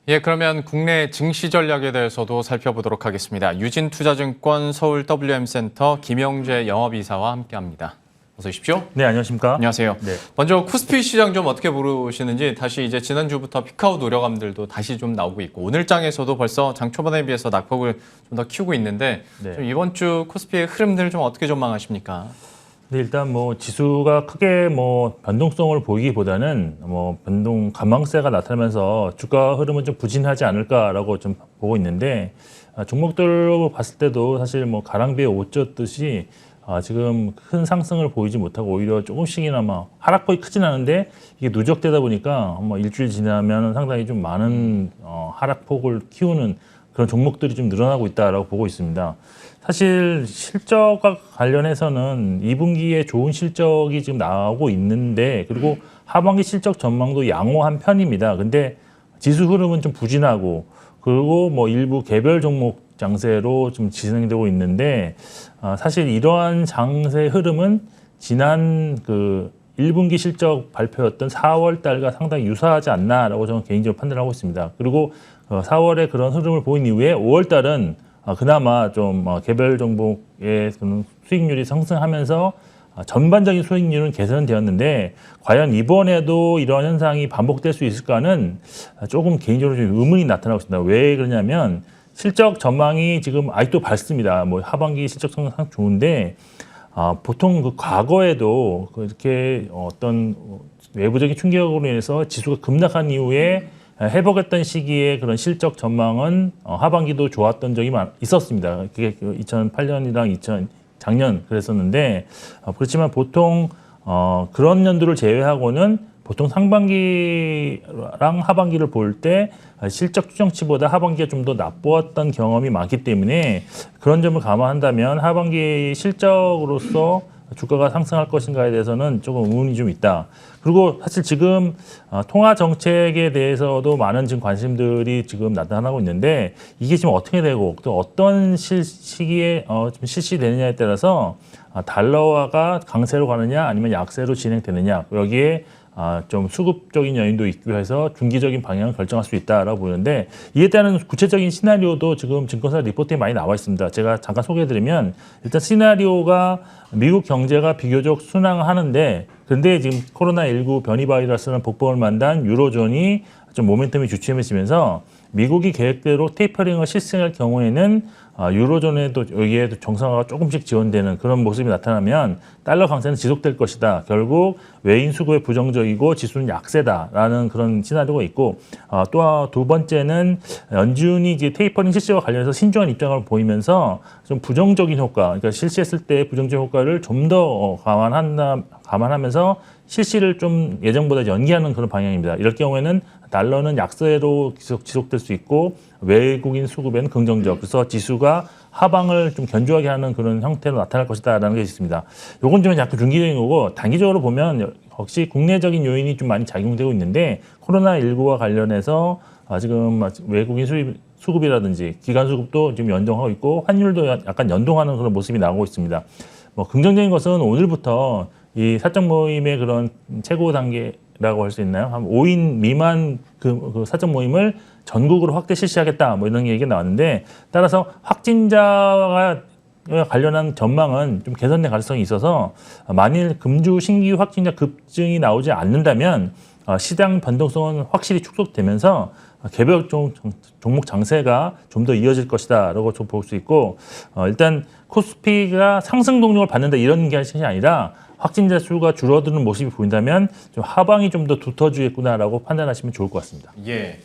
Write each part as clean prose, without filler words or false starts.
예, 그러면 국내 증시 전략에 대해서도 살펴보도록 하겠습니다. 유진투자증권 서울 WM센터 김영재 영업이사와 함께합니다. 어서 오십시오. 네, 안녕하십니까? 안녕하세요. 네. 먼저 코스피 시장 좀 어떻게 보시는지 다시 이제 지난주부터 피크아웃 우려감들도 다시 좀 나오고 있고 오늘 장에서도 벌써 장 초반에 비해서 낙폭을 좀 더 키우고 있는데 네. 좀 이번 주 코스피의 흐름들 좀 어떻게 전망하십니까? 네, 일단 지수가 크게 변동성을 보이기보다는 변동 감망세가 나타나면서 주가 흐름은 좀 부진하지 않을까라고 좀 보고 있는데 종목들로 봤을 때도 사실 가랑비에 옷 젖듯이 지금 큰 상승을 보이지 못하고 오히려 조금씩이나마 하락폭이 크진 않은데 이게 누적되다 보니까 일주일 지나면 상당히 좀 많은 하락폭을 키우는 그런 종목들이 좀 늘어나고 있다라고 보고 있습니다. 사실 실적과 관련해서는 2분기에 좋은 실적이 지금 나오고 있는데 그리고 하반기 실적 전망도 양호한 편입니다. 근데 지수 흐름은 좀 부진하고 그리고 일부 개별 종목 장세로 좀 진행되고 있는데 사실 이러한 장세 흐름은 지난 1분기 실적 발표였던 4월 달과 상당히 유사하지 않나라고 저는 개인적으로 판단하고 있습니다. 그리고 4월에 그런 흐름을 보인 이후에 5월 달은 그나마 좀 개별 종목의 수익률이 상승하면서 전반적인 수익률은 개선되었는데 과연 이번에도 이런 현상이 반복될 수 있을까는 조금 개인적으로 좀 의문이 나타나고 있습니다. 왜 그러냐면 실적 전망이 지금 아직도 밝습니다. 하반기 실적 상승 좋은데 보통 과거에도 이렇게 어떤 외부적인 충격으로 인해서 지수가 급락한 이후에 회복했던 시기에 그런 실적 전망은 하반기도 좋았던 적이 있었습니다. 그게 2008년이랑 작년 그랬었는데 그렇지만 보통 그런 연도를 제외하고는 보통 상반기랑 하반기를 볼 때 실적 추정치보다 하반기가 좀 더 나빴던 경험이 많기 때문에 그런 점을 감안한다면 하반기 실적으로서 주가가 상승할 것인가에 대해서는 조금 의문이 좀 있다. 그리고 사실 지금 통화 정책에 대해서도 많은 지금 관심들이 지금 나타나고 있는데 이게 지금 어떻게 되고 또 어떤 시기에 좀 실시되느냐에 따라서 달러화가 강세로 가느냐 아니면 약세로 진행되느냐 여기에 좀 수급적인 요인도 있고 해서 중기적인 방향을 결정할 수 있다라고 보는데 이에 따른 구체적인 시나리오도 지금 증권사 리포트에 많이 나와 있습니다. 제가 잠깐 소개해드리면 일단 시나리오가 미국 경제가 비교적 순항하는데 근데 지금 코로나19 변이 바이러스는 복병을 만난 유로존이 좀 모멘텀이 주춤해지면서 미국이 계획대로 테이퍼링을 실시할 경우에는 유로존에도 여기에도 정상화가 조금씩 지원되는 그런 모습이 나타나면 달러 강세는 지속될 것이다. 결국 외인 수급에 부정적이고 지수는 약세다라는 그런 시나리오가 있고 또 두 번째는 연준이 이제 테이퍼링 실시와 관련해서 신중한 입장을 보이면서 좀 부정적인 효과, 그러니까 실시했을 때 부정적인 효과를 좀 더 감안하면서 실시를 좀 예정보다 연기하는 그런 방향입니다. 이럴 경우에는 달러는 약세로 지속될 수 있고 외국인 수급에는 긍정적. 그래서 지수가 하방을 좀 견조하게 하는 그런 형태로 나타날 것이다라는 게 있습니다. 요건 좀 약간 중기적인 거고 단기적으로 보면 역시 국내적인 요인이 좀 많이 작용되고 있는데 코로나19와 관련해서 지금 외국인 수급이라든지 기관 수급도 지금 연동하고 있고 환율도 약간 연동하는 그런 모습이 나오고 있습니다. 긍정적인 것은 오늘부터 이 사적 모임의 그런 최고 단계라고 할 수 있나요? 한 5인 미만 그 사적 모임을 전국으로 확대 실시하겠다 이런 얘기가 나왔는데 따라서 확진자와 관련한 전망은 좀 개선될 가능성이 있어서 만일 금주 신규 확진자 급증이 나오지 않는다면 시장 변동성은 확실히 축소되면서 개별 종목 장세가 좀 더 이어질 것이다라고 좀 볼 수 있고 일단 코스피가 상승 동력을 받는다 이런 게 아니라 확진자 수가 줄어드는 모습이 보인다면 좀 하방이 좀 더 두터워지겠구나라고 판단하시면 좋을 것 같습니다. 예.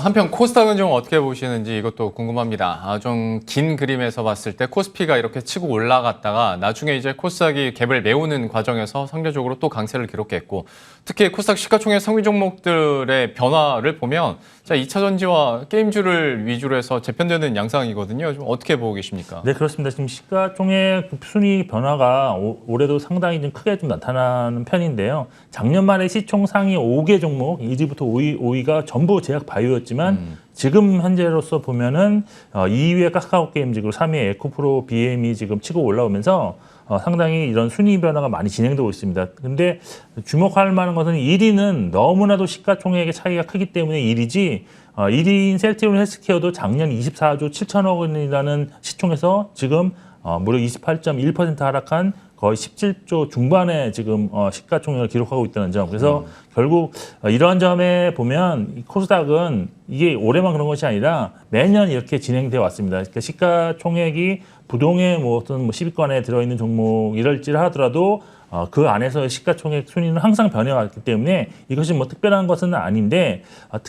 한편 코스닥은 좀 어떻게 보시는지 이것도 궁금합니다. 좀 긴 그림에서 봤을 때 코스피가 이렇게 치고 올라갔다가 나중에 이제 코스닥이 갭을 메우는 과정에서 상대적으로 또 강세를 기록했고 특히 코스닥 시가총액 상위 종목들의 변화를 보면 2차 전지와 게임주를 위주로 해서 재편되는 양상이거든요. 좀 어떻게 보고 계십니까? 네, 그렇습니다. 지금 시가총액 순위 변화가 올해도 상당히 좀 크게 좀 나타나는 편인데요. 작년 말에 시총 상위 5개 종목 1위부터 5위가 전부 제약 바이오였지만 지금 현재로서 보면은 2위에 카카오 게임즈 그리고 3위에 에코프로 BM이 지금 치고 올라오면서 상당히 이런 순위 변화가 많이 진행되고 있습니다. 근데 주목할 만한 것은 1위는 너무나도 시가총액의 차이가 크기 때문에 1위지 1위인 셀트리온 헬스케어도 작년 24조 7천억 원이라는 시총에서 지금 무려 28.1% 하락한 거의 17조 중반에 지금 시가총액을 기록하고 있다는 점. 그래서 결국 이러한 점에 보면 이 코스닥은 이게 올해만 그런 것이 아니라 매년 이렇게 진행되어 왔습니다. 그러니까 시가총액이 부동의 어떤 10위권에 들어있는 종목이랄지 하더라도 그 안에서 시가총액 순위는 항상 변해왔기 때문에 이것이 특별한 것은 아닌데,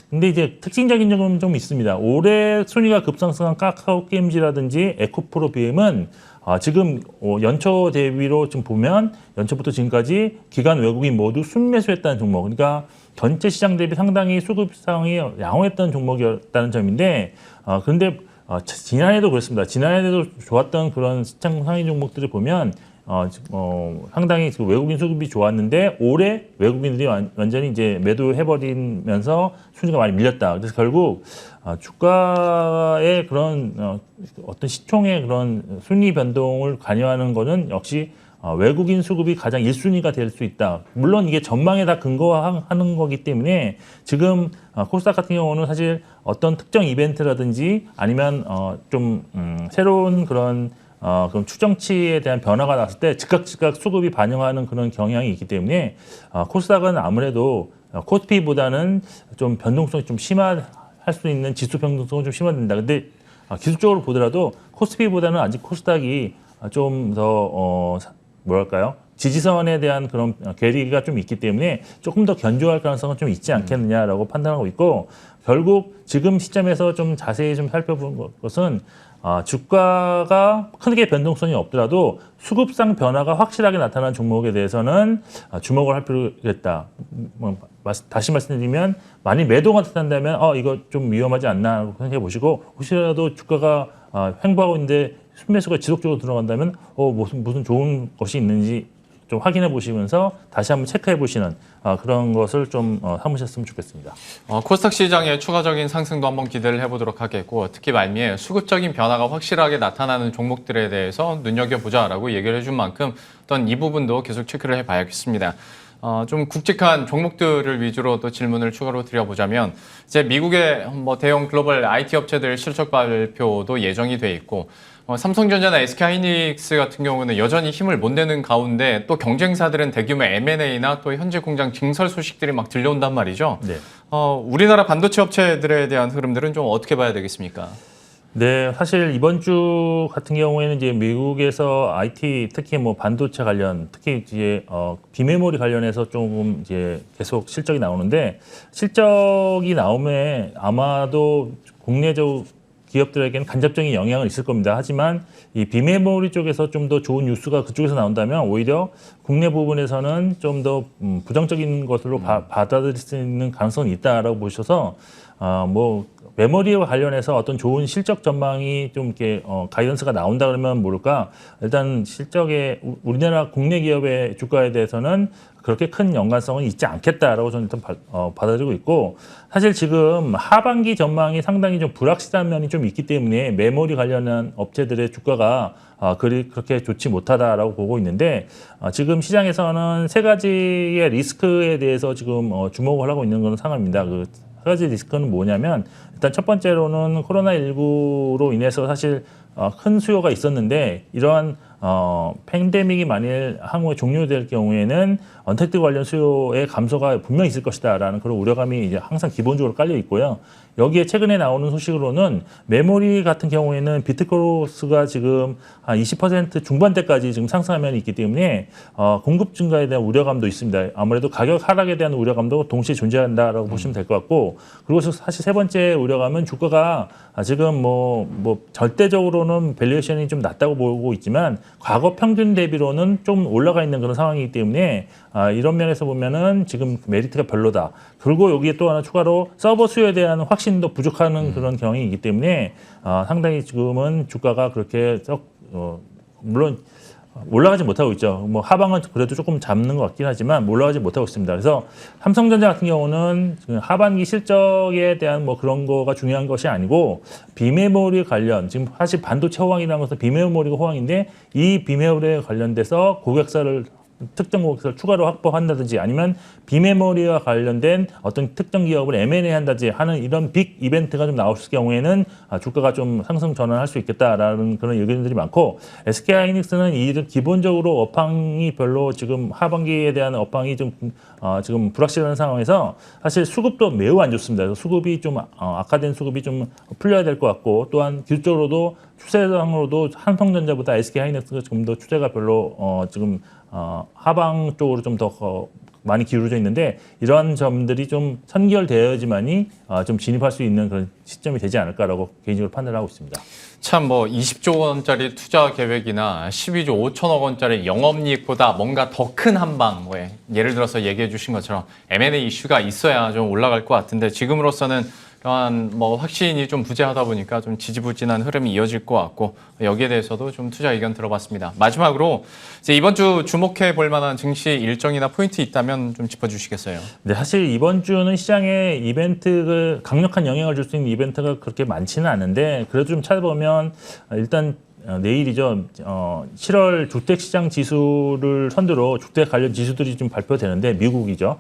근데 이제 특징적인 점은 좀 있습니다. 올해 순위가 급상승한 카카오 게임즈라든지 에코프로 BM은 지금 연초 대비로 지금 보면 연초부터 지금까지 기관 외국인 모두 순매수했다는 종목. 그러니까 전체 시장 대비 상당히 수급상이 양호했던 종목이었다는 점인데, 그런데 지난해도 그렇습니다. 지난해도 좋았던 그런 시장 상위 종목들을 보면 상당히 외국인 수급이 좋았는데 올해 외국인들이 완전히 이제 매도해버리면서 순위가 많이 밀렸다. 그래서 결국 주가의 그런 어떤 시총의 그런 순위 변동을 관여하는 것은 역시 외국인 수급이 가장 1순위가 될 수 있다. 물론 이게 전망에 다 근거하는 거기 때문에 지금 코스닥 같은 경우는 사실 어떤 특정 이벤트라든지 아니면 좀 새로운 그런 그럼 추정치에 대한 변화가 났을 때 즉각 수급이 반영하는 그런 경향이 있기 때문에 코스닥은 아무래도 코스피보다는 좀 변동성이 좀 심할 수 있는 지수 변동성은 좀 심화된다. 근데 기술적으로 보더라도 코스피보다는 아직 코스닥이 좀 더 뭐랄까요? 지지선에 대한 그런 괴리가 좀 있기 때문에 조금 더 견조할 가능성은 좀 있지 않겠느냐라고 판단하고 있고, 결국 지금 시점에서 좀 자세히 좀 살펴본 것은 주가가 크게 변동성이 없더라도 수급상 변화가 확실하게 나타난 종목에 대해서는 주목을 할 필요가 있다. 다시 말씀드리면 만일 매도가 나타난다면 이거 좀 위험하지 않나 생각해 보시고, 혹시라도 주가가 횡보하고 있는데 순매수가 지속적으로 들어간다면 무슨 좋은 것이 있는지 좀 확인해 보시면서 다시 한번 체크해 보시는 그런 것을 좀 삼으셨으면 좋겠습니다. 코스닥 시장의 추가적인 상승도 한번 기대를 해보도록 하겠고, 특히 말미에 수급적인 변화가 확실하게 나타나는 종목들에 대해서 눈여겨보자라고 얘기를 해준 만큼 어떤 이 부분도 계속 체크를 해봐야겠습니다. 좀 굵직한 종목들을 위주로 또 질문을 추가로 드려보자면, 이제 미국의 대형 글로벌 IT 업체들 실적 발표도 예정이 돼 있고, 삼성전자나 SK하이닉스 같은 경우는 여전히 힘을 못 내는 가운데 또 경쟁사들은 대규모 M&A나 또 현지 공장 증설 소식들이 막 들려온단 말이죠. 네. 우리나라 반도체 업체들에 대한 흐름들은 좀 어떻게 봐야 되겠습니까? 네, 사실 이번 주 같은 경우에는 이제 미국에서 IT 특히 반도체 관련, 특히 이제 비메모리 관련해서 조금 이제 계속 실적이 나오는데, 실적이 나오면 아마도 국내적 기업들에게는 간접적인 영향은 있을 겁니다. 하지만 이 비메모리 쪽에서 좀 더 좋은 뉴스가 그쪽에서 나온다면 오히려 국내 부분에서는 좀 더 부정적인 것으로 받아들일 수 있는 가능성이 있다라고 보셔서 메모리와 관련해서 어떤 좋은 실적 전망이 좀 이렇게 가이던스가 나온다 그러면 모를까, 일단 실적에 우리나라 국내 기업의 주가에 대해서는 그렇게 큰 연관성은 있지 않겠다라고 저는 일단 받아들이고 있고, 사실 지금 하반기 전망이 상당히 좀 불확실한 면이 좀 있기 때문에 메모리 관련한 업체들의 주가가 그렇게 좋지 못하다라고 보고 있는데, 지금 시장에서는 세 가지의 리스크에 대해서 지금 주목을 하고 있는 그런 상황입니다. 그 세 가지 리스크는 뭐냐면, 일단 첫 번째로는 코로나19로 인해서 사실 큰 수요가 있었는데, 이러한 팬데믹이 만일 향후에 종료될 경우에는 언택트 관련 수요의 감소가 분명히 있을 것이다라는 그런 우려감이 이제 항상 기본적으로 깔려 있고요. 여기에 최근에 나오는 소식으로는 메모리 같은 경우에는 비트코스가 지금 한 20% 중반대까지 지금 상승하면 있기 때문에 공급 증가에 대한 우려감도 있습니다. 아무래도 가격 하락에 대한 우려감도 동시에 존재한다라고 보시면 될 것 같고, 그리고 사실 세 번째 우려감은 주가가 지금 절대적으로는 밸류에이션이 좀 낮다고 보고 있지만 과거 평균 대비로는 좀 올라가 있는 그런 상황이기 때문에 이런 면에서 보면은 지금 메리트가 별로다. 그리고 여기에 또 하나 추가로 서버 수요에 대한 확신도 부족하는 그런 경향이기 때문에 상당히 지금은 주가가 그렇게 물론 올라가지 못하고 있죠. 뭐 하방은 그래도 조금 잡는 것 같긴 하지만 올라가지 못하고 있습니다. 그래서 삼성전자 같은 경우는 지금 하반기 실적에 대한 뭐 그런 거가 중요한 것이 아니고 비메모리 관련 지금 사실 반도체 호황이라는 것은 비메모리가 호황인데 이 비메모리에 관련돼서 고객사를 특정 고객사를 추가로 확보한다든지 아니면 비메모리와 관련된 어떤 특정 기업을 M&A 한다든지 하는 이런 빅 이벤트가 좀 나왔을 경우에는 주가가 좀 상승 전환할 수 있겠다라는 그런 의견들이 많고 SK하이닉스는 이 기본적으로 업황이 별로 지금 하반기에 대한 업황이 좀 지금 불확실한 상황에서 사실 수급도 매우 안 좋습니다. 그래서 수급이 좀 악화된 수급이 좀 풀려야 될 것 같고 또한 기술적으로도 추세상으로도 삼성전자보다 SK하이닉스가 좀 더 추세가 별로 지금 하방 쪽으로 좀 더 많이 기울어져 있는데 이러한 점들이 좀 선결되어야지만이 좀 진입할 수 있는 그런 시점이 되지 않을까라고 개인적으로 판단을 하고 있습니다. 참 뭐 20조 원짜리 투자 계획이나 12조 5천억 원짜리 영업이익보다 뭔가 더 큰 한방, 뭐 예를 들어서 얘기해 주신 것처럼 M&A 이슈가 있어야 좀 올라갈 것 같은데 지금으로서는 그러한 뭐 확신이 좀 부재하다 보니까 좀 지지부진한 흐름이 이어질 것 같고 여기에 대해서도 좀 투자 의견 들어봤습니다. 마지막으로 이제 이번 주 주목해 볼 만한 증시 일정이나 포인트 있다면 좀 짚어주시겠어요? 네, 사실 이번 주는 시장에 이벤트가 강력한 영향을 줄 수 있는 이벤트가 그렇게 많지는 않은데 그래도 좀 찾아보면 일단 내일이죠. 7월 주택시장 지수를 선두로 주택 관련 지수들이 좀 발표되는데 미국이죠.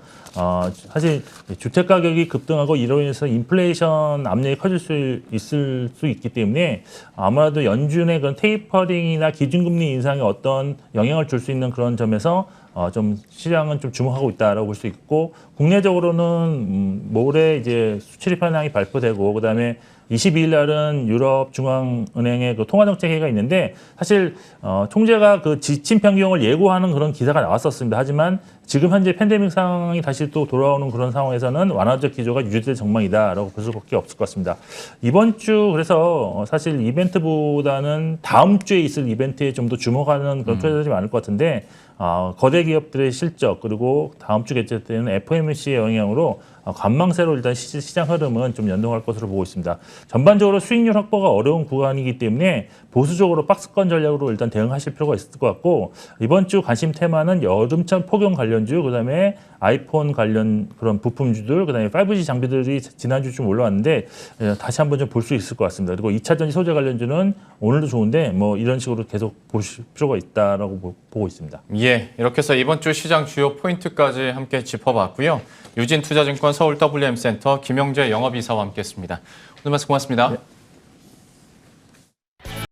사실 주택 가격이 급등하고 이로 인해서 인플레이션 압력이 커질 수 있을 수 있기 때문에 아무래도 연준의 그런 테이퍼링이나 기준금리 인상에 어떤 영향을 줄 수 있는 그런 점에서 좀 시장은 좀 주목하고 있다라고 볼 수 있고 국내적으로는 모레 이제 수출입 현황이 발표되고 그다음에 22일 날은 유럽 중앙은행의 그 통화정책회의가 있는데 사실 총재가 그 지침 변경을 예고하는 그런 기사가 나왔었습니다. 하지만 지금 현재 팬데믹 상황이 다시 또 돌아오는 그런 상황에서는 완화적 기조가 유지될 전망이다라고 볼 수밖에 없을 것 같습니다. 이번 주 그래서 사실 이벤트보다는 다음 주에 있을 이벤트에 좀 더 주목하는 그런 투자자들이 많을 것 같은데 거대 기업들의 실적 그리고 다음 주 개최 때는 FOMC의 영향으로 관망세로 일단 시장 흐름은 좀 연동할 것으로 보고 있습니다. 전반적으로 수익률 확보가 어려운 구간이기 때문에 보수적으로 박스권 전략으로 일단 대응하실 필요가 있을 것 같고 이번 주 관심 테마는 여름철 폭염 관련주 그다음에 아이폰 관련 그런 부품주들 그다음에 5G 장비들이 지난주 좀 올라왔는데 다시 한번 좀 볼 수 있을 것 같습니다. 그리고 2차 전지 소재 관련주는 오늘도 좋은데 뭐 이런 식으로 계속 보실 필요가 있다라고 보고 있습니다. 예, 이렇게 해서 이번 주 시장 주요 포인트까지 함께 짚어봤고요. 유진투자증권 서울 WM센터 김영재 영업이사와 함께했습니다. 오늘 말씀 고맙습니다. 네.